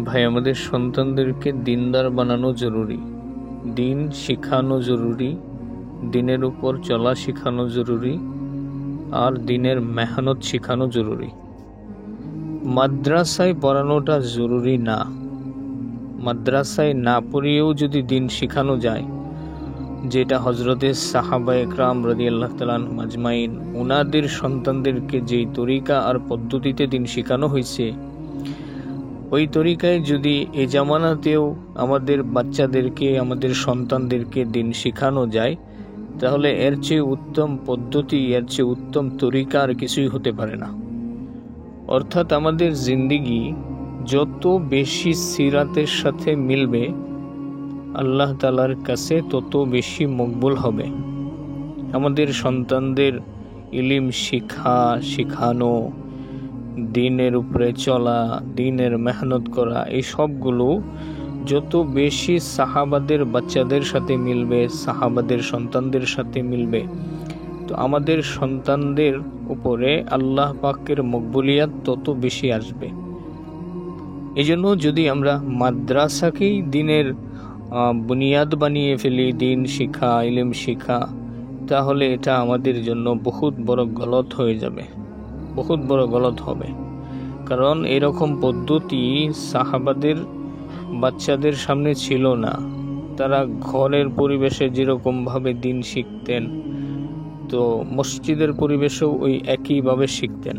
ভাই, আমাদের সন্তানদেরকে দিনদার বানানো জরুরি, দিন শিখানো জরুরি, দিনের উপর চলা শিখানো জরুরি, আর দিনের মেহনত শিখানো জরুরি। মাদ্রাসায় পড়ানোটা জরুরি না। মাদ্রাসায় না পড়িয়েও যদি দিন শিখানো যায়, যেটা হজরতে সাহাবা একরাম রাদিয়াল্লাহু তাআলা আনহুম আজমাইন ওনাদের সন্তানদেরকে যেই তরিকা আর পদ্ধতিতে দিন শিখানো হয়েছে, ওই তরিকায় যদি এ জামানাতেও আমাদের বাচ্চাদেরকে, আমাদের সন্তানদেরকে দিন শিখানো যায়, তাহলে এর চেয়ে উত্তম পদ্ধতি, এর চেয়ে উত্তম তরিকা আর কিছুই হতে পারে না। অর্থাৎ আমাদের জিন্দিগি যত বেশি সিরাতের সাথে মিলবে, আল্লাহ তাআলার কাছে তত বেশি মকবুল হবে। আমাদের সন্তানদের ইলম শিখানো, দিনের উপরে চলা, দিনের মেহনত করা, এই সবগুলো যত বেশি সাহাবাদের বাচ্চাদের সাথে মিলবে, সাহাবাদের সন্তানদের সাথে মিলবে, তো আমাদের সন্তানদের উপরে আল্লাহ পাকের মকবুলিয়াত তত বেশি আসবে। এই জন্য যদি আমরা মাদ্রাসাকেই দিনের বুনিয়াদ বানিয়ে ফেলি, দিন শিখা, ইলম শিখা, তাহলে এটা আমাদের জন্য বহুত বড় গলত হয়ে যাবে, বহুত বড় গলত হবে। কারণ এরকম পদ্ধতি সাহাবাদের বাচ্চাদের সামনে ছিল না। তারা ঘরের পরিবেশে যেরকমভাবে দিন শিখতেন, তো মসজিদের পরিবেশেও ওই একইভাবে শিখতেন।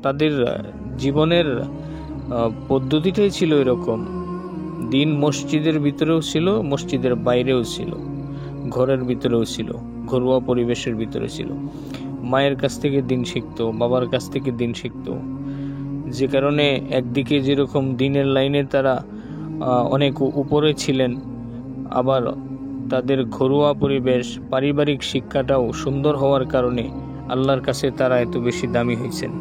তাদের জীবনের পদ্ধতিটাই ছিল এরকম। দিন মসজিদের ভিতরেও ছিল, মসজিদের বাইরেও ছিল, ঘরের ভিতরেও ছিল, ঘরোয়া পরিবেশের ভিতরে ছিল। মায়ের কাছ থেকে দিন শিখতো, বাবার কাছ থেকে দিন শিখতো, যে কারণে একদিকে যেরকম দিনের লাইনে তারা অনেক উপরে ছিলেন, আবার তাদের ঘরোয়া পরিবেশ, পারিবারিক শিক্ষাটাও সুন্দর হওয়ার কারণে আল্লাহর কাছে তারা এত বেশি দামি হয়েছেন।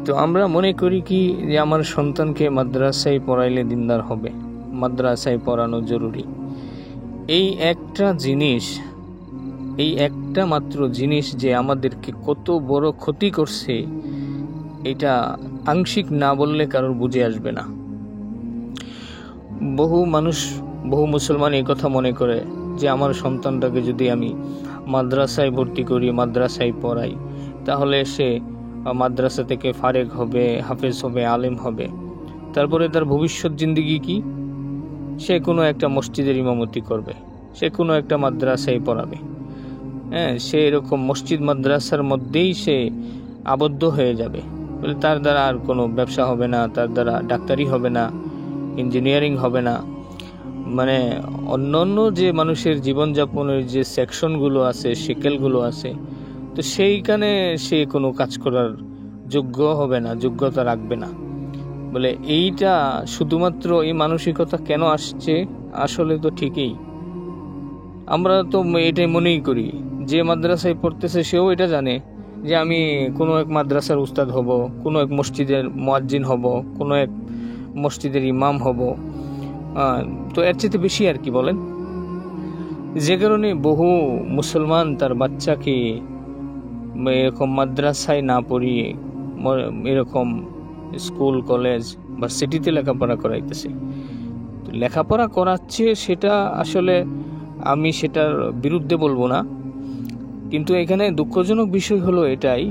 তো আমরা মনে করি কি যে আমার সন্তানকে মাদ্রাসায় পড়াইলে দিনদার হবে, মাদ্রাসায় পড়ানো জরুরি। এই একটা জিনিস, এই একটা মাত্র জিনিস যে আমাদেরকে কত বড় ক্ষতি করছে, এটা আংশিক না বললে কারোর বুঝে আসবে না। বহু মানুষ, বহু মুসলমান এই কথা মনে করে যে আমার সন্তানটাকে যদি আমি মাদ্রাসায় ভর্তি করি, মাদ্রাসায় পড়াই, তাহলে সে মাদ্রাসা থেকে ফারেক হবে, হাফেজ হবে, আলেম হবে। তারপরে তার ভবিষ্যৎ জিন্দিগি কি? সে কোনো একটা মসজিদের ইমামতি করবে, সে কোনো একটা মাদ্রাসায় পড়াবে। সে এরকম মসজিদ মাদ্রাসার মধ্যেই সে আবদ্ধ হয়ে যাবে। বলে তার দ্বারা আর কোনো ব্যবসা হবে না, তার দ্বারা ডাক্তারি হবে না, ইঞ্জিনিয়ারিং হবে না, মানে অন্য যে মানুষের জীবনযাপনের যে সেকশনগুলো আছে, শিকেলগুলো আছে, তো সেইখানে সে কোনো কাজ করার যোগ্য হবে না, যোগ্যতা রাখবে না। বলে এইটা শুধুমাত্র এই মানসিকতা কেন আসছে? আসলে তো ঠিকই, আমরা তো এটাই মনেই করি, যে মাদ্রাসায় পড়তেছে সেও এটা জানে যে আমি কোনো এক মাদ্রাসার উস্তাদ হব, কোনো এক মসজিদের মুয়াজ্জিন হব, কোনো এক মসজিদের ইমাম হব। তো এর চেয়ে বেশি আর কি বলেন? যে কারণে বহু মুসলমান তার বাচ্চাকে এরকম মাদ্রাসায় না পড়িয়ে এরকম স্কুল, কলেজ, ভার্সিটিতে লেখাপড়া করাইতেছে। তো লেখাপড়া করাচ্ছে, সেটা আসলে আমি সেটার বিরুদ্ধে বলবো না, কিন্তু এখানে দুঃখজনক বিষয় হলো এটাই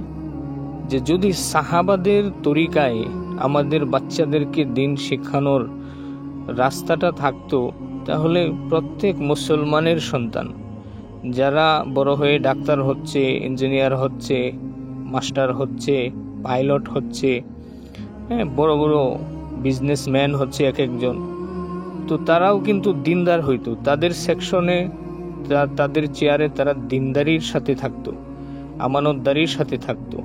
যে যদি সাহাবাদের তরিকায় আমাদের বাচ্চাদেরকে দিন শেখানোর রাস্তাটা থাকতো, তাহলে প্রত্যেক মুসলমানের সন্তান যারা বড় হয়ে ডাক্তার হচ্ছে, ইঞ্জিনিয়ার হচ্ছে, মাস্টার হচ্ছে, পাইলট হচ্ছে, বড় বড় বিজনেসম্যান হচ্ছে এক একজন, তো তারাও কিন্তু দিনদার হইতো। তাদের সেকশনে, তাদের চেয়ারে তারা দিনদারির সাথে থাকতো, আমানতদারির সাথে থাকতো।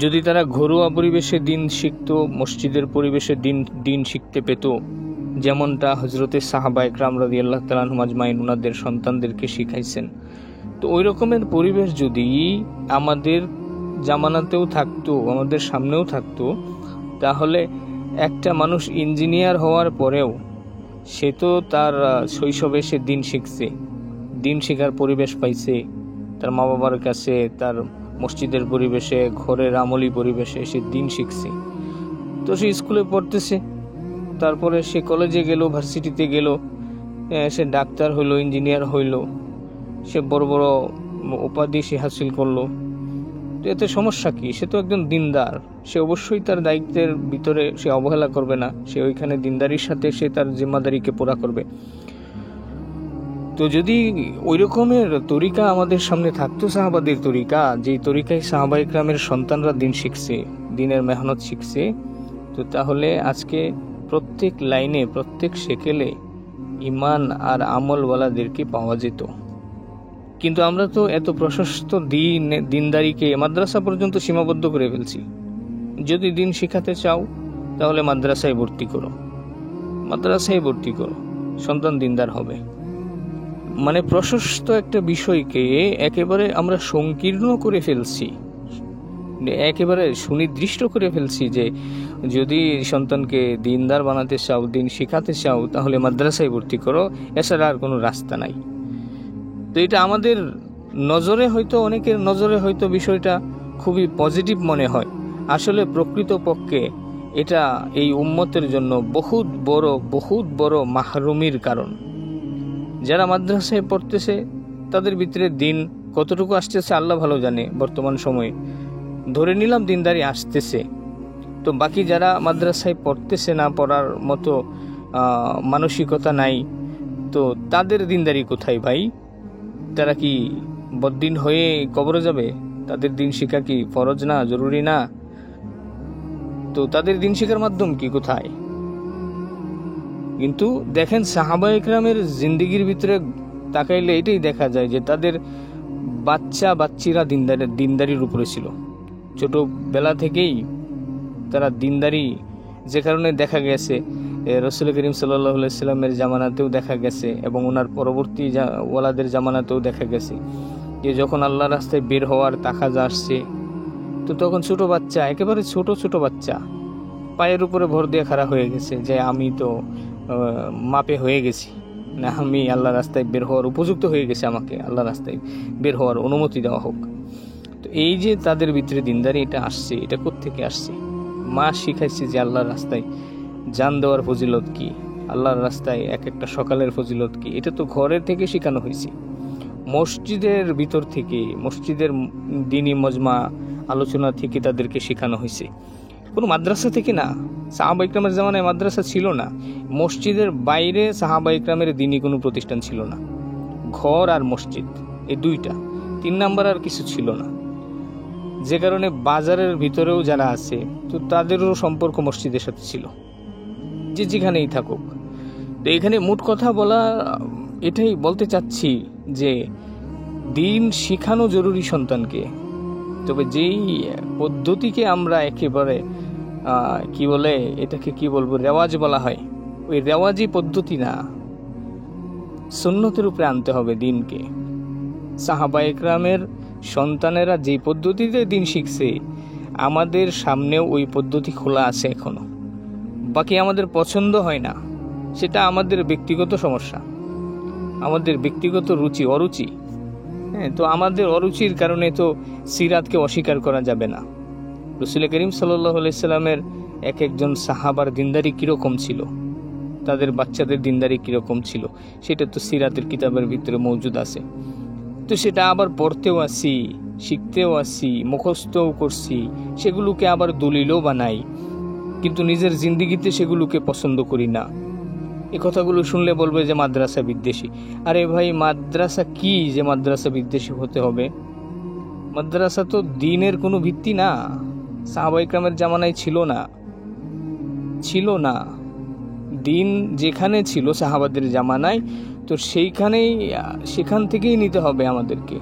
যদি তারা ঘরোয়া পরিবেশে দিন শিখতো, মসজিদের পরিবেশে দিন শিখতে পেত, যেমনটা হজরতে সাহাবা একরাম রাদিয়াল্লাহু তাআলা আনহুম আজমাইন ওনাদের সন্তানদেরকে শিখাইছেন, তো ওই রকমের পরিবেশ যদি আমাদের জামানাতেও থাকতো, আমাদের সামনেও থাকতো, তাহলে একটা মানুষ ইঞ্জিনিয়ার হওয়ার পরেও সে তো তার শৈশবে সে দিন শিখছে, দিন শেখার পরিবেশ পাইছে তার মা বাবার কাছে, তার মসজিদের পরিবেশে, ঘরের আমলি পরিবেশে সে দিন শিখছে। তো সে স্কুলে পড়তেছে, তারপরে সে কলেজে গেল, ভার্সিটিতে গেল, সে ডাক্তার হইলো, ইঞ্জিনিয়ার হইল, সে বড় বড় উপাধি সে হাসিল করলো। তো এতে সমস্যা কি? সে তো একজন দিনদার, সে অবশ্যই তার দায়িত্বের ভিতরে সে অবহেলা করবে না, সে ওইখানে দিনদারির সাথে সে তার জিম্মাদারিকে পুরা করবে। তো যদি ওই রকমের তরিকা আমাদের সামনে থাকতো, সাহাবাদের তরিকা, যেই তরিকায় সাহাবা ইকরামের সন্তানরা দিন শিখছে, দিনের মেহনত শিখছে, তো তাহলে আজকে প্রত্যেক লাইনে, প্রত্যেক সেকেলে ইমান আর আমলওয়ালাদেরকে পাওয়া যেত। কিন্তু আমরা তো এত প্রশস্ত দিনদারিকে মাদ্রাসা পর্যন্ত সীমাবদ্ধ করে ফেলছি। যদি দিন শিখাতে চাও তাহলে মাদ্রাসায় ভর্তি করো, মাদ্রাসায় ভর্তি করো, সন্তান দিনদার হবে। মানে প্রশস্ত একটা বিষয়কে একেবারে আমরা সংকীর্ণ করে ফেলছি, একেবারে সুনির্দিষ্ট করে ফেলছি যে যদি সন্তানকে দিনদার বানাতে চাও, দিন শিখাতে চাও, তাহলে মাদ্রাসায় ভর্তি করো, এছাড়া আর কোনো রাস্তা নাই। তো এটা আমাদের নজরে হয়তো, অনেকের নজরে হয়তো বিষয়টা খুবই পজিটিভ মনে হয়, আসলে প্রকৃতপক্ষে এটা এই উম্মতের জন্য বহুত বড় মাহরুমির কারণ। যারা মাদ্রাসায় পড়তেছে তাদের ভিতরে দিন কতটুকু আসতেছে আল্লাহ ভালো জানে। বর্তমান সময়ে ধরে নিলাম দিনদারি আসতেছে, তো বাকি যারা মাদ্রাসায় পড়তেছে না, পড়ার মতো মানসিকতা নাই, তো তাদের দিনদারি কোথায় ভাই? তারা কি বদ্দিন হয়ে কবরে যাবে? তাদের দিন শিক্ষা কি ফরজ না, জরুরি না? তো তাদের দিন শিক্ষার মাধ্যম কি, কোথায়? কিন্তু দেখেন সাহাবা ইকরামের জিন্দিগির ভিতরে তাকাইলে এটাই দেখা যায় যে তাদের বাচ্চিরা দিনদারির উপরে ছিল। ছোটবেলা থেকেই তারা দিনদারি, যে কারণে দেখা গেছে রসুল করিম সাল্লাল্লাহু আলাইহি সাল্লামের জামানাতেও দেখা গেছে এবং ওনার পরবর্তী ওয়ালাদের জামানাতেও দেখা গেছে যে যখন আল্লাহর রাস্তায় বের হওয়ার তাকাজা আসছে, তো তখন ছোট বাচ্চা, একেবারে ছোট বাচ্চা পায়ের উপরে ভর দিয়ে খাড়া হয়ে গেছে যে আমি তো মাপে হয়ে গেছি না, আমি আল্লাহ রাস্তায় বের হওয়ার উপযুক্ত হয়ে গেছে, আমাকে আল্লাহ রাস্তায় বের হওয়ার অনুমতি দেওয়া হোক। তো এই যে তাদের ভিতরে দিনদারি এটা আসছে, এটা কোত্থেকে আসছে? মা শিখাইছে যে আল্লাহর রাস্তায় জান দেওয়ার ফজিলত কি, আল্লাহর রাস্তায় এক একটা সকালের ফজিলত কি, এটা তো ঘরের থেকে শেখানো হয়েছে, মসজিদের ভিতর থেকে, মসজিদের দিনী মজমা আলোচনা থেকে তাদেরকে শেখানো হয়েছে, কোনো মাদ্রাসা থেকে না। সাহাবা ইকরামের জামানায় মাদ্রাসা ছিল না, মসজিদের বাইরে সাহাবা ইকরামের দিনী কোনো প্রতিষ্ঠান ছিল না, ঘর আর মসজিদ এই দুইটা, 3 নাম্বার আর কিছু ছিল না। যে কারণে বাজারের ভিতরেও যারা আছে তো তাদেরও সম্পর্ক মসজিদের সাথে ছিল, যে যেখানেই থাকুক। তো এখানে মোট কথা বলা, এটাই বলতে চাচ্ছি যে দিন শিখানো জরুরি সন্তানকে, তবে যেই পদ্ধতিকে আমরা একেবারে কি বলে এটাকে, কি বলবো, রেওয়াজ বলা হয়, ওই রেওয়াজি পদ্ধতি না, সুন্নতের উপরে আনতে হবে দিনকে। সাহাবা ইকরামের সন্তানেরা যে পদ্ধতিতে দিন শিখছে, আমাদের সামনেও ওই পদ্ধতি খোলা আছে এখনো। বাকি আমাদের পছন্দ হয় না, সেটা আমাদের ব্যক্তিগত সমস্যা, আমাদের ব্যক্তিগত অরুচি। হ্যাঁ, তো আমাদের অরুচির কারণে তো সিরাতকে অস্বীকার করা যাবে না। রাসূল করিম সাল্লাল্লাহু আলাইহি সাল্লামের এক একজন সাহাবার দিনদারি কিরকম ছিল, তাদের বাচ্চাদের দিনদারি কিরকম ছিল, সেটা তো সিরাতের কিতাবের ভিতরে মজুদ আছে। তো সেটা আবার পড়তেও আসি, শিখতেও আসি, মুখস্থও করছি, সেগুলোকে আবার দলিলও বানাই, কিন্তু নিজের জিন্দিগিতে সেগুলোকে পছন্দ করি না। এই কথাগুলো শুনলে বলবে যে মাদ্রাসা বিদ্বেষী। আরে ভাই, মাদ্রাসা কি যে মাদ্রাসা বিদ্বেষী হতে হবে? মাদ্রাসা তো দিনের কোনো ভিত্তি না, সাহাবা ইকরামের জামানায় ছিল না। দিন যেখানে ছিল সাহাবাদের জামানায়, তো সেখান থেকেই নিতে হবে আমাদেরকে,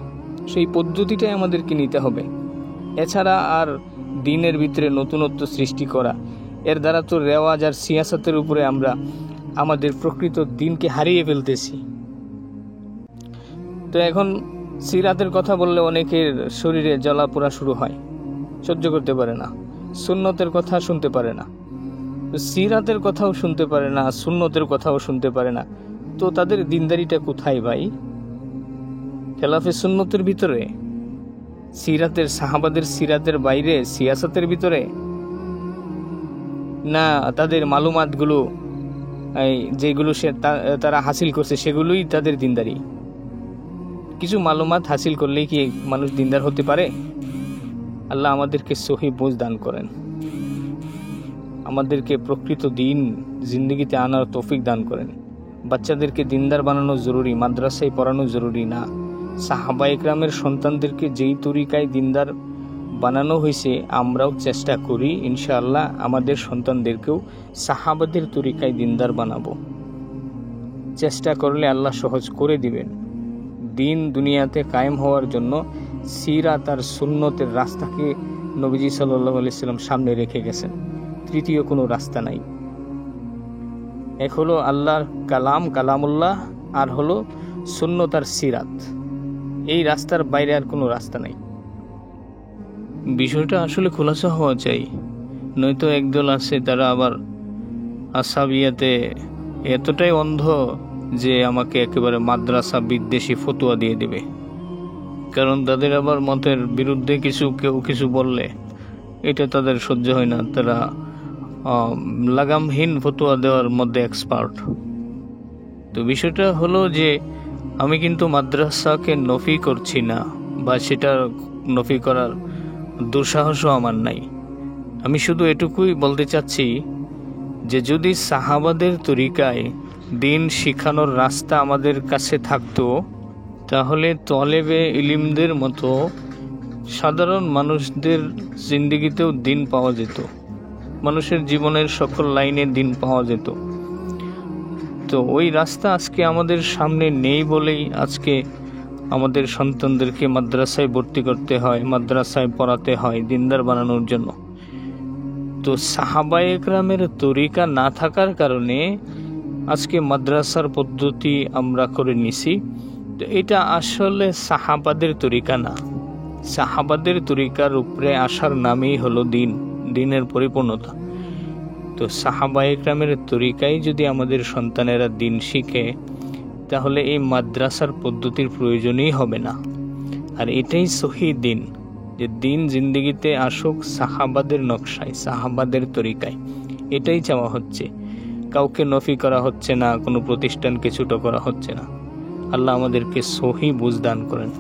সেই পদ্ধতিটাই আমাদেরকে নিতে হবে। এছাড়া আর দিনের ভিতরে নতুনত্ব সৃষ্টি করা, এর দ্বারা তো রেওয়াজ আর সিয়াসতের উপরে আমরা আমাদের প্রকৃত দিনকে হারিয়ে ফেলতেছি। তো এখন সিরাতের কথা বললে অনেকের শরীরে জ্বালাপোড়া শুরু হয়, সহ্য করতে পারে না, সুন্নতের কথা শুনতে পারে না, সিরাতের কথাও শুনতে পারে না, সুন্নতের কথাও শুনতে পারে না। তো তাদের দিনদারিটা কোথায় ভাই? খেলাফে সুন্নতের ভিতরে, সিরাতের, সাহাবাদের সিরাতের বাইরে, সিয়াসতের ভিতরে? না তাদের মালুমাতগুলো যেগুলো তারা হাসিল করছে সেগুলোই তাদের দিনদারি? কিছু মালুমাত হাসিল করলেই কি মানুষ দিনদার হতে পারে? আল্লাহ আমাদেরকে সহি বুঝ দান করেন, আমাদেরকে প্রকৃত দিন জিন্দগিতে আনার তৌফিক দান করেন। বাচ্চাদেরকে দিনদার বানানো জরুরি, মাদ্রাসায় পড়ানো জরুরি না। সাহাবা ইকরামের সন্তানদেরকে যেই তরিকায় দিনদার বানানো হয়েছে আমরাও চেষ্টা করি ইনশাআল্লাহ আমাদের সন্তানদেরকেও সাহাবাদের তরিকায় দিনদার বানাবো। চেষ্টা করলে আল্লাহ সহজ করে দিবেন। দিন দুনিয়াতে কায়েম হওয়ার জন্য সিরাত আর সুন্নতের রাস্তাকে নবীজি সাল্লাল্লাহু আলাইহি সাল্লাম সামনে রেখে গেছেন, তৃতীয় কোনো রাস্তা নাই। এক হলো আল্লাহর কালামুল্লাহ, আর হলো সুন্নত আর সিরাত। এই রাস্তার বাইরে আর কোনো রাস্তা নাই। বিষয়টা আসলে খোলাসা হওয়া চাই, নয়তো একদল আছে তারা আবার আসাবিয়াতে এতটাই অন্ধ যে আমাকে একেবারে মাদ্রাসা বিদ্বেষী ফতোয়া দিয়ে দেবে। কারণ তাদের আবার মতের বিরুদ্ধে কেউ কিছু বললে এটা তাদের সহ্য হয় না, তারা লাগামহীন ফতোয়া দেওয়ার মধ্যে এক্সপার্ট। তো বিষয়টা হলো যে আমি কিন্তু মাদ্রাসাকে নফি করছি না, বা সেটা নফি করার দুঃসাহসও আমার নাই। আমি শুধু এটুকুই বলতে চাচ্ছি যে যদি সাহাবাদের তরিকায় দিন শিখানোর রাস্তা আমাদের কাছে থাকতো, তাহলে তলেবে ইলিমদের মতো সাধারণ মানুষদের জিন্দেগিতেও দিন পাওয়া যেত, মানুষের জীবনের সকল লাইনে দিন পাওয়া যেত। তো ওই রাস্তা আজকে আমাদের সামনে নেই বলেই আজকে আমাদের সন্তানদেরকে মাদ্রাসায় ভর্তি করতে হয়, মাদ্রাসায় পড়াতে হয় দিনদার বানানোর জন্য। তো সাহাবায়ে কেরামের তরিকা না থাকার কারণে আজকে মাদ্রাসার পদ্ধতি আমরা করে নিছি। তো এটা আসলে সাহাবাদের তরিকা না। সাহাবাদের তরিকার উপরে আসার নামই হলো দিনের পরিপূর্ণতা। তো সাহাবায়ে কেরামের তরিকায় যদি আমাদের সন্তানেরা দিন শিখে, তাহলে এই মাদ্রাসার পদ্ধতির প্রয়োজনই হবে না। আর এটাই সহি দিন, যে দিন জিন্দেগিতে আসুক সাহাবাদের নকশায়, সাহাবাদের তরিকায়। এটাই চাওয়া হচ্ছে, কাউকে নফি করা হচ্ছে না, কোনো প্রতিষ্ঠানকে ছোট করা হচ্ছে না। আল্লাহ আমাদেরকে সহি বুঝ দান করেন।